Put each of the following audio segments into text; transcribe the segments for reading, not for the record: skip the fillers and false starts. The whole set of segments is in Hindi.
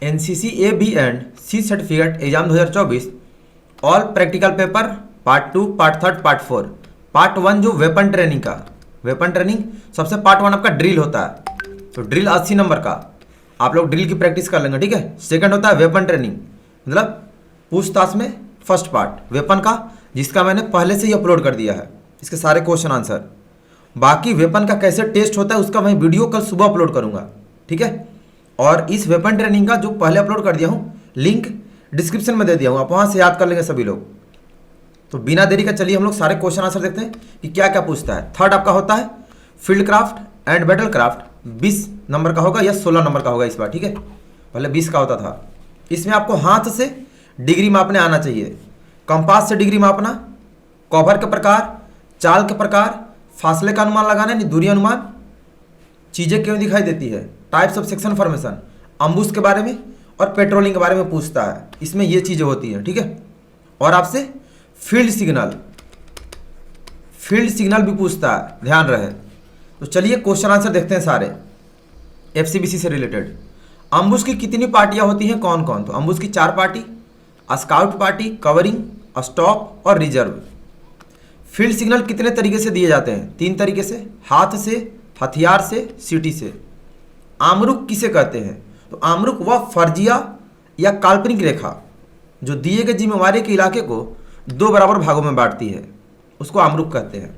NCC A B and C certificate exam 2024 all practical paper part 2 part 3 part 4 part 1 जो वेपन ट्रेनिंग का वेपन ट्रेनिंग सबसे पार्ट 1 आपका ड्रिल होता है, तो ड्रिल 80 नंबर का आप लोग ड्रिल की प्रैक्टिस कर लेंगे, ठीक है। सेकंड होता है वेपन ट्रेनिंग, मतलब पूछताछ में फर्स्ट पार्ट वेपन का, जिसका मैंने पहले से ही अपलोड कर दिया है, इसके सारे क्वेश्चन आंसर। बाकी वेपन का कैसे टेस्ट होता है उसका मैं वीडियो कल सुबह अपलोड करूंगा, ठीक है। और इस वेपन ट्रेनिंग का जो पहले अपलोड कर दिया हूँ लिंक डिस्क्रिप्शन में दे दिया हूँ, आप वहाँ से याद कर लेंगे सभी लोग। तो बिना देरी का चलिए हम लोग सारे क्वेश्चन आंसर देखते हैं कि क्या क्या पूछता है। थर्ड आपका होता है field craft and battle craft, 20 number का होगा या 16 नंबर का होगा इस बार, ठीक है। पहले 20 का होता था। इसमें आपको हाथ से डिग्री मापने आना चाहिए, कंपास से डिग्री मापना, कवर के प्रकार, चाल के प्रकार, फासले का अनुमान लगाना यानी दूरी अनुमान, चीज़ें क्यों दिखाई देती है, टाइप्स ऑफ सेक्शन फॉर्मेशन, अम्बुश के बारे में और पेट्रोलिंग के बारे में पूछता है। इसमें ये चीज़ें होती हैं, ठीक है। और आपसे फील्ड सिग्नल भी पूछता है, ध्यान रहे। तो चलिए क्वेश्चन आंसर देखते हैं सारे एफसीबीसी से रिलेटेड। अम्बुश की कितनी पार्टियां होती हैं, कौन कौन? तो अम्बुश की 4 party, scout party, covering, stop और रिजर्व। फील्ड सिग्नल कितने तरीके से दिए जाते हैं? 3 तरीके से, हाथ से, हथियार से, सीटी से। आमरुक किसे कहते हैं? तो आमरुक वह फर्जिया या काल्पनिक रेखा जो दिए गए जिम्मेवारी के इलाके को 2 बराबर भागों में बांटती है, उसको आमरुक कहते हैं।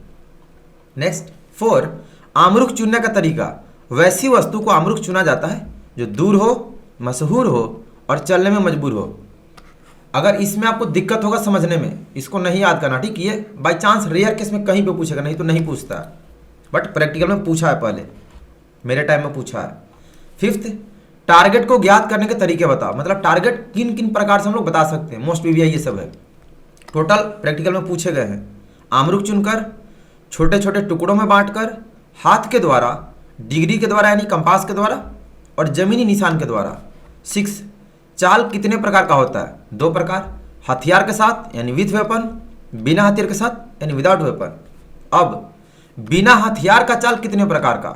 नेक्स्ट 4, आमरुक चुनने का तरीका। वैसी वस्तु को आमरुक चुना जाता है जो दूर हो, मशहूर हो और चलने में मजबूर हो। अगर इसमें आपको दिक्कत होगा समझने में, इसको नहीं याद करना, ठीक। ये बाई चांस रेयर केस में कहीं पे पूछेगा, नहीं तो नहीं पूछता, बट प्रैक्टिकल में पूछा है, पहले मेरे टाइम में पूछा है। 5th, टारगेट को ज्ञात करने के तरीके बताओ, मतलब टारगेट किन किन प्रकार से हम लोग बता सकते हैं। मोस्ट पीवीआई ये सब है, टोटल प्रैक्टिकल में पूछे गए हैं। आमरुक चुनकर, छोटे छोटे टुकड़ों में बांटकर, हाथ के द्वारा, डिग्री के द्वारा यानी कंपास के द्वारा और जमीनी निशान के द्वारा। 6, चाल कितने प्रकार का होता है? 2 प्रकार, हथियार के साथ यानी विथ वेपन, बिना हथियार के साथ यानी विदाउट वेपन। अब बिना हथियार का चाल कितने प्रकार का?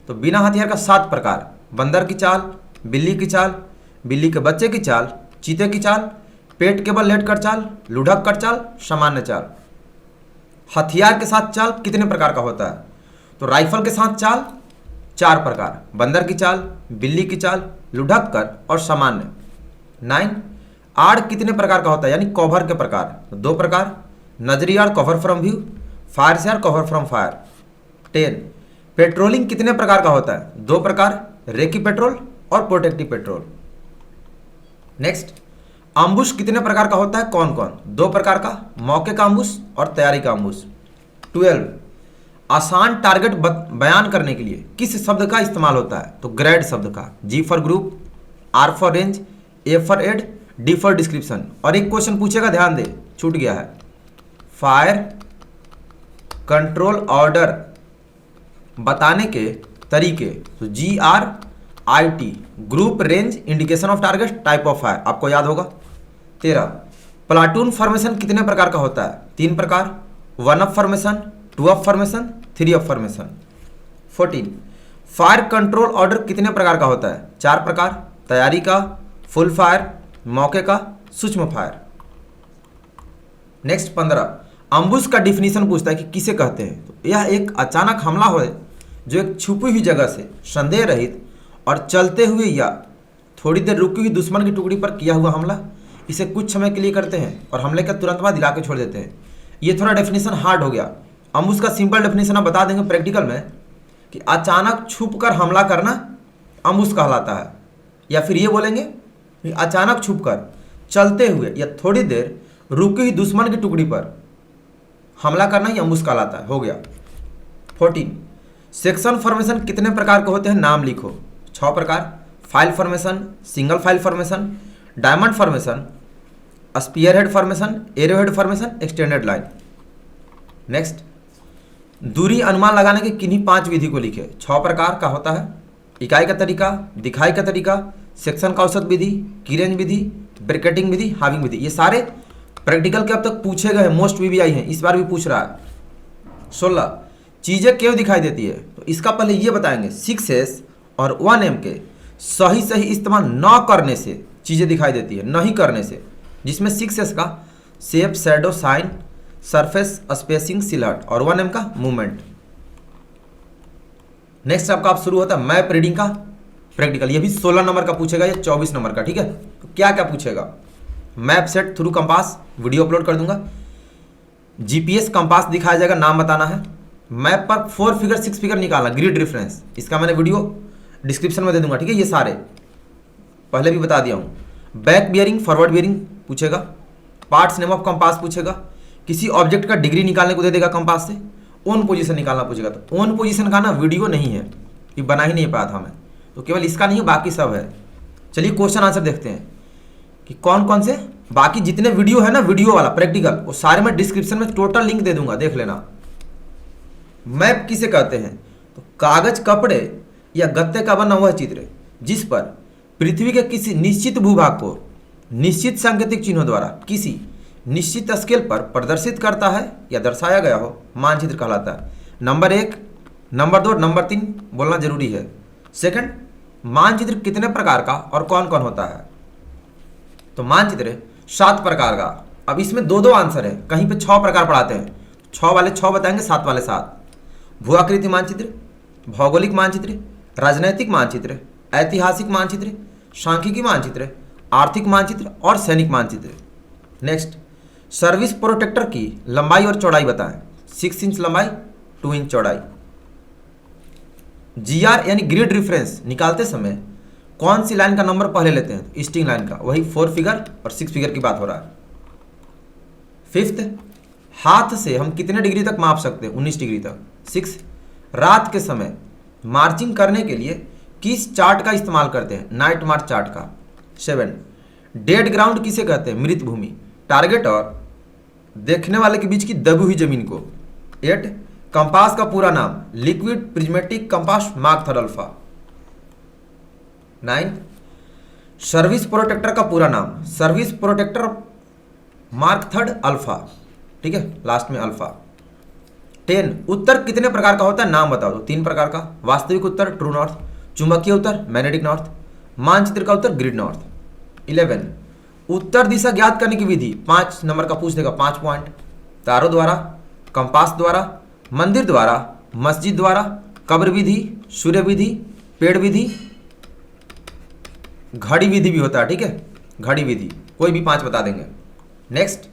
तो बिना हथियार का 7 प्रकार, बंदर की चाल, बिल्ली की चाल, बिल्ली के बच्चे की चाल, चीते की चाल, पेट के बल लेट कर चाल, लुढ़क कर चाल, सामान्य चाल। हथियार के साथ चाल कितने प्रकार का होता है? तो राइफल के साथ चाल 4 प्रकार, बंदर की चाल, बिल्ली की चाल, लुढ़क कर और सामान्य। 9, आड़ कितने प्रकार का होता है यानी कवर के प्रकार? तो 2 प्रकार, नजरी आड़ कवर फ्रॉम व्यू, फायर से आड़ कवर फ्रॉम फायर। 10, पेट्रोलिंग कितने प्रकार का होता है? 2 प्रकार, रेकी पेट्रोल और प्रोटेक्टिव पेट्रोल। नेक्स्ट, अम्बुश कितने प्रकार का होता है, कौन कौन? 2 प्रकार का, मौके का अम्बुश और तैयारी का अम्बुश। 12, आसान टारगेट बयान करने के लिए किस शब्द का इस्तेमाल होता है? तो ग्रेड शब्द का, G for group, R for range, A for add, D for description. और एक क्वेश्चन पूछेगा, ध्यान दे, छूट गया है, फायर कंट्रोल ऑर्डर बताने के तरीके। तो GRIT, group, range, indication of target, type of fire, आपको याद होगा। 13, प्लाटून फॉर्मेशन कितने प्रकार का होता है? 3 प्रकार, 1 up formation, 2 up formation, 3 up formation. 14, fire control order कितने प्रकार का होता है? 4 प्रकार, तैयारी का, फुल फायर, मौके का, सूक्ष्म फायर। नेक्स्ट 15, अम्बुश का डिफिनीशन पूछता है कि किसे कहते हैं? तो यह एक अचानक हमला हो जो एक छुपी हुई जगह से संदेह रहित और चलते हुए या थोड़ी देर रुकी हुई दुश्मन की टुकड़ी पर किया हुआ हमला, इसे कुछ समय के लिए करते हैं और हमले का तुरंत बाद इलाके छोड़ देते हैं। ये थोड़ा डेफिनेशन हार्ड हो गया। अम्बुश का सिंपल डेफिनेशन आप बता देंगे प्रैक्टिकल में कि अचानक छुपकर हमला करना अम्बुश कहलाता है, या फिर ये बोलेंगे कि अचानक छुपकर चलते हुए या थोड़ी देर रुकी हुई दुश्मन की टुकड़ी पर हमला करना ही अम्बुश कहलाता है। हो गया। 14, सेक्शन फॉर्मेशन कितने प्रकार के होते हैं? नाम लिखो। 6 प्रकार, file formation, single file formation, diamond formation, spear head formation, arrow head formation, extended line. Next, दूरी अनुमान लगाने के किन्हीं 5 विधि को लिखे। 6 प्रकार का होता है, इकाई का तरीका, दिखाई का तरीका, सेक्शन का औसत विधि, की रेंज विधि, ब्रैकेटिंग विधि, हाविंग विधि। ये सारे प्रैक्टिकल के अब तक पूछे गए मोस्ट पीवीआई हैं, इस बार भी पूछ रहा है। 16, चीज़ें क्यों दिखाई देती है? तो इसका पहले ये बताएंगे 6S और 1M के सही सही इस्तेमाल न करने से चीज़ें दिखाई देती है, नहीं करने से, जिसमें 6S का shape, shadow, shine, surface, spacing, silhouette और 1M का मूवमेंट। नेक्स्ट आपका आप शुरू होता है मैप रीडिंग का प्रैक्टिकल। ये भी 16 नंबर का पूछेगा या 24 नंबर का, ठीक है। तो क्या क्या पूछेगा, map set through compass, video upload कर दूंगा। जीपीएस कंपास दिखाया जाएगा, नाम बताना है। मैप पर 4 फिगर 6 फिगर निकालना, ग्रिड रेफरेंस, इसका मैंने वीडियो डिस्क्रिप्शन में दे दूंगा, ठीक है। ये सारे पहले भी बता दिया हूँ। बैक बियरिंग, फॉरवर्ड बियरिंग पूछेगा। पार्ट्स नेम ऑफ कंपास पूछेगा। किसी ऑब्जेक्ट का डिग्री निकालने को दे देगा कंपास से। ओन पोजीशन निकालना पूछेगा। तो ओन पोजीशन का ना वीडियो नहीं है, ये बना ही नहीं पाया था मैं, तो केवल इसका नहीं है, बाकी सब है। चलिए क्वेश्चन आंसर देखते हैं कि कौन कौन से बाकी जितने वीडियो है ना, वीडियो वाला प्रैक्टिकल, वो सारे मैं डिस्क्रिप्शन में टोटल लिंक दे दूंगा, देख लेना। मैप किसे कहते हैं, तो कागज, कपड़े या गत्ते का बना हुआ चित्र जिस पर पृथ्वी के किसी निश्चित भूभाग को निश्चित सांकेतिक चिन्हों द्वारा किसी निश्चित स्केल पर प्रदर्शित करता है या दर्शाया गया हो, मानचित्र कहलाता है। नंबर 1, नंबर 2, नंबर 3 बोलना जरूरी है। सेकंड, मानचित्र कितने प्रकार का और कौन कौन होता है, तो मानचित्र 7 प्रकार का। अब इसमें 2-2 आंसर है, कहीं पे 6 प्रकार पढ़ाते हैं, 6 वाले 6 बताएंगे, 7 वाले 7। भूआकृति मानचित्र, भौगोलिक मानचित्र, राजनैतिक मानचित्र, ऐतिहासिक मानचित्र, सांख्यिकी मानचित्र, आर्थिक मानचित्र और सैनिक मानचित्र। नेक्स्ट, सर्विस प्रोटेक्टर की लंबाई और चौड़ाई बताएं। 6 इंच लंबाई, 2 इंच चौड़ाई। जीआर यानी ग्रिड रेफरेंस निकालते समय कौन सी लाइन का नंबर पहले लेते हैं, तो स्टिंग लाइन का, वही 4 फिगर और 6 फिगर की बात हो रहा है। फिफ्थ, हाथ से हम कितने डिग्री तक माप सकते हैं, 19 डिग्री तक। 6, रात के समय मार्चिंग करने के लिए किस चार्ट का इस्तेमाल करते हैं, नाइट मार्च चार्ट का। 7, डेड ग्राउंड किसे कहते हैं, मृत भूमि, टारगेट और देखने वाले के बीच की दबी हुई जमीन को। 8, कंपास का पूरा नाम, liquid prismatic compass mark third alpha. 9, service protractor का पूरा नाम, service protractor mark third alpha, ठीक है, लास्ट में अल्फा। 10, उत्तर कितने प्रकार का होता है, नाम बताओ। तो 3 प्रकार का, वास्तविक उत्तर ट्रू नॉर्थ, चुंबकीय उत्तर मैग्नेटिक नॉर्थ, मानचित्र का उत्तर ग्रिड नॉर्थ। 11, उत्तर दिशा ज्ञात करने की विधि, 5 नंबर का पूछ देगा, 5 पॉइंट। तारों द्वारा, कंपास द्वारा, मंदिर द्वारा, मस्जिद द्वारा, कब्र विधि, सूर्य विधि, पेड़ विधि, घड़ी विधि भी होता है, ठीक है, घड़ी विधि, कोई भी 5 बता देंगे। नेक्स्ट,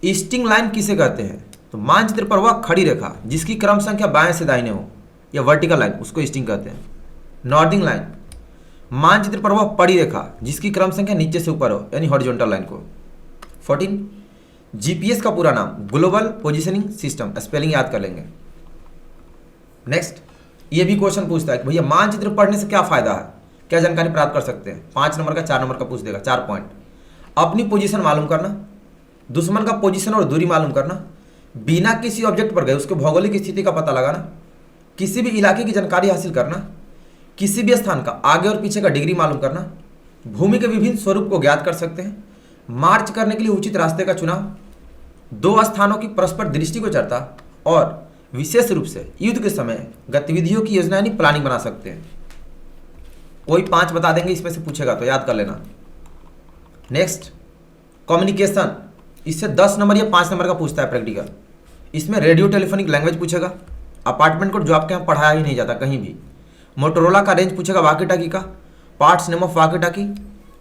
स्टिंग लाइन किसे कहते हैं, तो मानचित्र पर वह खड़ी रेखा जिसकी क्रम संख्या बाएं से दाहिने हो या वर्टिकल लाइन, उसको स्टिंग कहते हैं। नॉर्दिंग लाइन, मानचित्र पर वह पड़ी रेखा जिसकी क्रम संख्या नीचे से ऊपर हो, यानी हॉरिजॉन्टल लाइन को। 14, जीपीएस का पूरा नाम, ग्लोबल पोजीशनिंग सिस्टम, स्पेलिंग याद कर लेंगे। नेक्स्ट, ये भी क्वेश्चन पूछता है कि भैया मानचित्र पढ़ने से क्या फायदा है, क्या जानकारी प्राप्त कर सकते हैं। 5 नंबर का, 4 नंबर का पूछ देगा, 4 पॉइंट। अपनी पोजीशन मालूम करना, दुश्मन का पोजीशन और दूरी मालूम करना, बिना किसी ऑब्जेक्ट पर गए उसके भौगोलिक स्थिति का पता लगाना, किसी भी इलाके की जानकारी हासिल करना, किसी भी स्थान का आगे और पीछे का डिग्री मालूम करना, भूमि के विभिन्न स्वरूप को ज्ञात कर सकते हैं, मार्च करने के लिए उचित रास्ते का चुनाव, 2 स्थानों की परस्पर दृष्टि को चर्चा और विशेष रूप से युद्ध के समय गतिविधियों की योजना यानी प्लानिंग बना सकते हैं। कोई 5 बता देंगे, इसमें से पूछेगा तो याद कर लेना। नेक्स्ट, कम्युनिकेशन, इससे 10 नंबर या 5 नंबर का पूछता है प्रैक्टिकल। इसमें रेडियो टेलीफोनिक लैंग्वेज पूछेगा, अपार्टमेंट कोड जो आपके यहाँ पढ़ाया ही नहीं जाता कहीं भी। मोटोरोला का रेंज पूछेगा वाकी टाकी का, पार्ट्स नेम ऑफ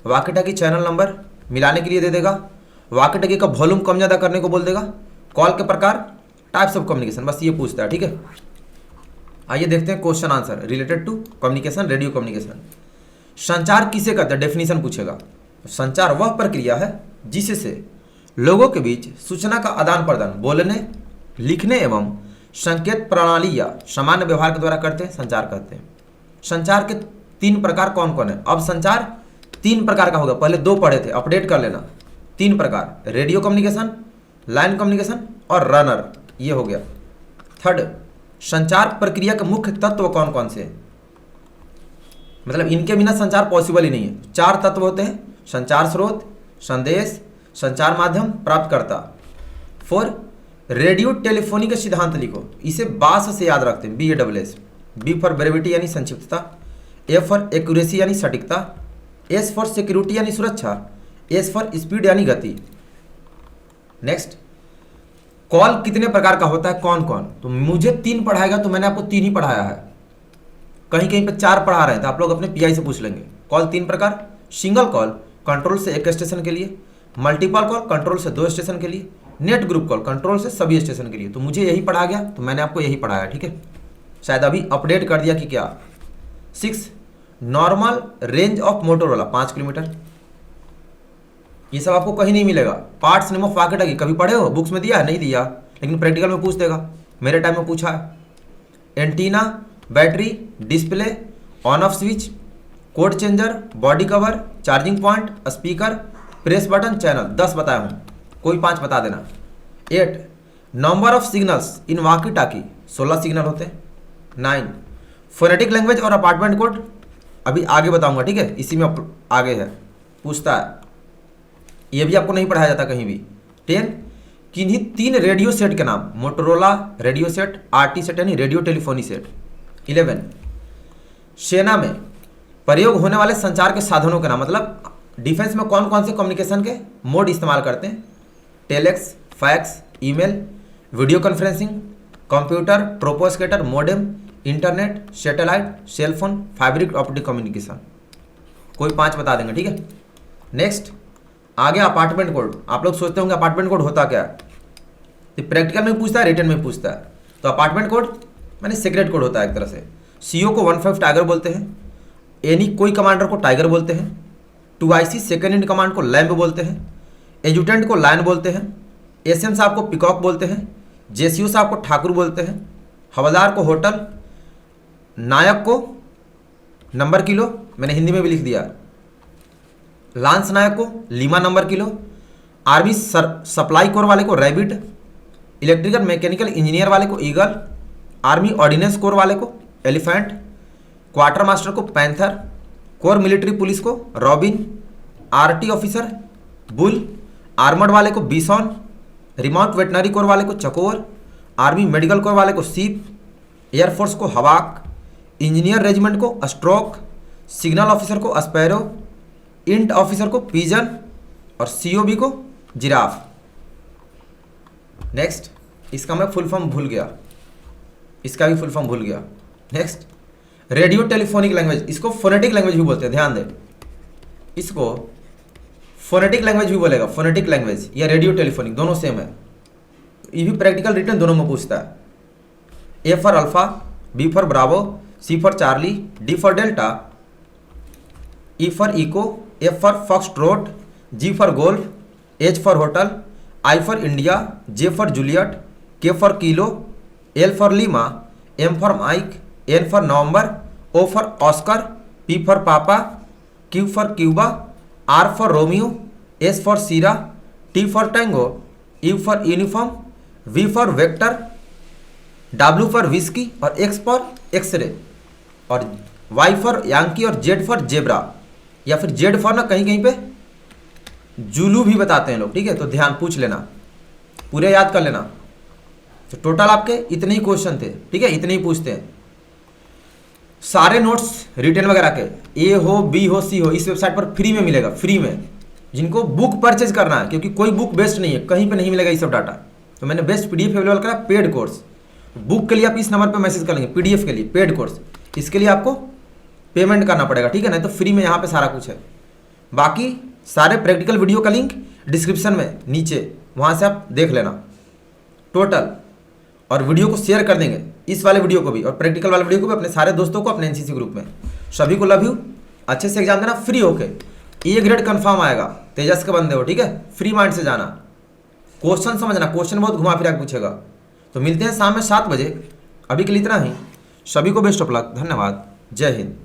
वाकी टाकी चैनल नंबर मिलाने के लिए दे देगा, वाकी टाकी का वॉल्यूम कम ज़्यादा करने को बोल देगा, कॉल के प्रकार, टाइप्स ऑफ कम्युनिकेशन, बस ये पूछता है, ठीक है। आइए देखते हैं question answer related to communication, radio communication. संचार किसे कहते हैं, डेफिनेशन पूछेगा। संचार वह प्रक्रिया है जिससे लोगों के बीच सूचना का आदान प्रदान बोलने, लिखने एवं संकेत प्रणाली या सामान्य व्यवहार के द्वारा करते हैं, संचार कहते हैं। संचार के 3 प्रकार कौन कौन है, अब संचार 3 प्रकार का होगा, पहले 2 पढ़े थे, अपडेट कर लेना। 3 प्रकार, रेडियो कम्युनिकेशन, लाइन कम्युनिकेशन और रनर, ये हो गया। थर्ड, संचार प्रक्रिया के मुख्य तत्व कौन कौन से, मतलब इनके बिना संचार पॉसिबल ही नहीं है। 4 तत्व होते हैं, संचार स्रोत, संदेश, संचार माध्यम, प्राप्तकर्ता। 4, रेडियो टेलीफोनी का सिद्धांत लिखो, इसे बास से याद रखते हैं, BASS, बी फॉर ब्रेविटी यानी संक्षिप्तता, ए फॉर एक्यूरेसी यानी सटीकता, एस फॉर सिक्योरिटी यानी सुरक्षा, एस फॉर स्पीड यानी गति। नेक्स्ट, कॉल कितने प्रकार का होता है, कौन कौन? तो मुझे 3 पढ़ाएगा तो मैंने आपको 3 ही पढ़ाया है, कहीं कहीं पे 4 पढ़ा रहे हैं तो आप लोग अपने पीआई से पूछ लेंगे। कॉल 3 प्रकार, सिंगल कॉल कंट्रोल से एक स्टेशन के लिए, मल्टीपल कॉल कंट्रोल से 2 स्टेशन के लिए, नेट ग्रुप कॉल कंट्रोल से सभी स्टेशन के लिए। तो मुझे यही पढ़ा गया तो मैंने आपको यही पढ़ाया, ठीक है। शायद अभी अपडेट कर दिया कि क्या। 6, normal range of Motorola 5 kilometre. ये सब आपको कहीं नहीं मिलेगा। पार्ट्स नेम ऑफ पॉकेट है, कभी पढ़े हो? बुक्स में दिया है? नहीं दिया, लेकिन प्रैक्टिकल में पूछ देगा, मेरे टाइम में पूछा है। Antenna, battery, display, on off switch, code changer, body cover, charging point, speaker, press button, channel. 10 बताया हूँ, कोई 5 बता देना। 8, number of signals in walkie टाकी 16 सिग्नल होते हैं। 9, फोनेटिक लैंग्वेज और अपार्टमेंट कोड अभी आगे बताऊंगा, ठीक है, इसी में आगे है, पूछता है, ये भी आपको नहीं पढ़ाया जाता कहीं भी। 10, किन्हीं 3 रेडियो सेट के नाम, Motorola radio set, RT set यानी रेडियो टेलीफोनी सेट। 11, सेना में प्रयोग होने वाले संचार के साधनों के नाम, मतलब डिफेंस में कौन कौन से कम्युनिकेशन के मोड इस्तेमाल करते हैं। Telex, fax, email, video conferencing, computer, troposcatter, modem, internet, satellite, cellphone, fibre optic communication. कोई 5 बता देंगे, ठीक है। नेक्स्ट आ गया अपार्टमेंट कोड। आप लोग सोचते होंगे अपार्टमेंट कोड होता क्या है, तो प्रैक्टिकल में पूछता है, रिटन में पूछता है। तो अपार्टमेंट कोड मैंने सीक्रेट कोड होता है एक तरह से। सीओ को 15 टाइगर बोलते हैं, एनी कोई कमांडर को टाइगर बोलते हैं, 2IC सेकेंड इन कमांड को लैम्ब बोलते हैं, एजुटेंट को लायन बोलते हैं, एसएम साहब को पिकॉक बोलते हैं, जेसीओ साहब को ठाकुर बोलते हैं, हवलदार को होटल, नायक को नंबर किलो, मैंने हिंदी में भी लिख दिया, लांस नायक को Lima number kilo, army supply core वाले को रैबिट, इलेक्ट्रिकल मैकेनिकल इंजीनियर वाले को ईगल, आर्मी ऑर्डिनेंस कोर वाले को एलिफेंट, क्वार्टर मास्टर को पैंथर, कोर मिलिट्री पुलिस को robin, RT officer bull, armoured वाले को बिसॉन, रिमोट वेटनरी कोर वाले को चकोर, आर्मी मेडिकल कोर वाले को सीप, एयरफोर्स को हवाक, इंजीनियर रेजिमेंट को स्ट्रोक, सिग्नल ऑफिसर को स्पैरो, इंट ऑफिसर को पिजन और सीओबी को जिराफ। नेक्स्ट, इसका मैं फुल फॉर्म भूल गया, इसका भी फुल फॉर्म भूल गया। नेक्स्ट, रेडियो टेलीफोनिक लैंग्वेज, इसको फोनेटिक लैंग्वेज भी बोलते हैं, ध्यान दें, इसको फोनेटिक लैंग्वेज भी बोलेगा, फोनेटिक लैंग्वेज या रेडियो टेलीफोनिक दोनों सेम है। ये भी प्रैक्टिकल रिटर्न दोनों में पूछता है। A for alpha, B for bravo, C for charlie, D for delta, E for echo, F for foxtrot, G for golf, H for hotel, I for India, J for juliet, K for kilo, L for lima, M for mike, N for November, O for oscar, P for papa, Q for Cuba, R for romeo, S for sierra, T for tango, U for uniform, V for vector, W for whisky और एक्स फॉर एक्सरे, और वाई फॉर यांकी और जेड फॉर जेब्रा, या फिर जेड फॉर ना कहीं कहीं पे जुलू भी बताते हैं लोग, ठीक है। तो ध्यान पूछ लेना, पूरे याद कर लेना। तो टोटल आपके इतने ही क्वेश्चन थे, ठीक है, इतने ही पूछते हैं। सारे नोट्स रिटर्न वगैरह के, ए हो, बी हो, सी हो, इस वेबसाइट पर फ्री में मिलेगा, फ्री में, जिनको बुक परचेज करना है, क्योंकि कोई बुक बेस्ट नहीं है, कहीं पे नहीं मिलेगा ये सब डाटा। तो मैंने बेस्ट पीडीएफ अवेलेबल करा, पेड कोर्स। बुक के लिए आप इस नंबर पे मैसेज कर लेंगे, पीडीएफ के लिए पेड कोर्स, इसके लिए आपको पेमेंट करना पड़ेगा, ठीक है, नहीं तो फ्री में यहाँ पे सारा कुछ है। बाकी सारे प्रैक्टिकल वीडियो का लिंक डिस्क्रिप्शन में नीचे, वहाँ से आप देख लेना टोटल, और वीडियो को शेयर कर देंगे, इस वाले वीडियो को भी और प्रैक्टिकल वाले वीडियो को भी अपने सारे दोस्तों को, अपने एनसीसी ग्रुप में। सभी को लव यू, अच्छे से एग्जाम देना फ्री होके, ए ग्रेड कंफर्म आएगा, तेजस के बंदे हो, ठीक है, फ्री माइंड से जाना, क्वेश्चन समझना, क्वेश्चन बहुत घुमा फिरा के पूछेगा। तो मिलते हैं शाम में 7 बजे, अभी के लिए इतना ही। सभी को बेस्ट ऑफ लक, धन्यवाद, जय हिंद।